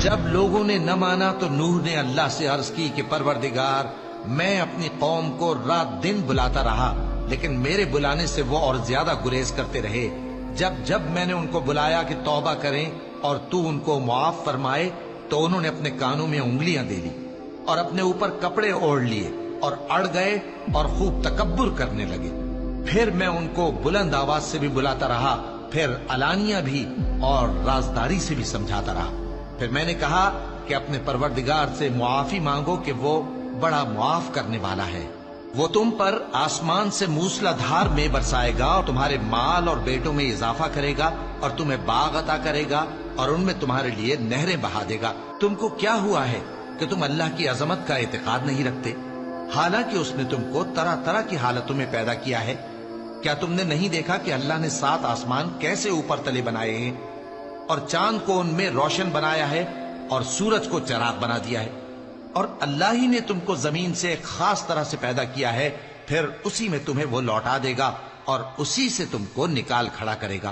جب لوگوں نے نہ مانا تو نوح نے اللہ سے عرض کی کہ پروردگار، میں اپنی قوم کو رات دن بلاتا رہا، لیکن میرے بلانے سے وہ اور زیادہ گریز کرتے رہے۔ جب میں نے ان کو بلایا کہ توبہ کریں اور تو ان کو معاف فرمائے، تو انہوں نے اپنے کانوں میں انگلیاں دے لی اور اپنے اوپر کپڑے اوڑھ لیے اور اڑ گئے اور خوب تکبر کرنے لگے۔ پھر میں ان کو بلند آواز سے بھی بلاتا رہا، پھر علانیہ بھی اور رازداری سے بھی سمجھاتا رہا۔ پھر میں نے کہا کہ اپنے پروردگار سے معافی مانگو کہ وہ بڑا معاف کرنے والا ہے۔ وہ تم پر آسمان سے موسلا دھار میں برسائے گا اور تمہارے مال اور بیٹوں میں اضافہ کرے گا اور تمہیں باغ عطا کرے گا اور ان میں تمہارے لیے نہریں بہا دے گا۔ تم کو کیا ہوا ہے کہ تم اللہ کی عظمت کا اعتقاد نہیں رکھتے، حالانکہ اس نے تم کو طرح طرح کی حالتوں میں پیدا کیا ہے؟ کیا تم نے نہیں دیکھا کہ اللہ نے 7 آسمان کیسے اوپر تلے بنائے ہیں اور چاند کو ان میں روشن بنایا ہے اور سورج کو چراغ بنا دیا ہے؟ اور اللہ ہی نے تم کو زمین سے ایک خاص طرح سے پیدا کیا ہے، پھر اسی میں تمہیں وہ لوٹا دے گا اور اسی سے تم کو نکال کھڑا کرے گا۔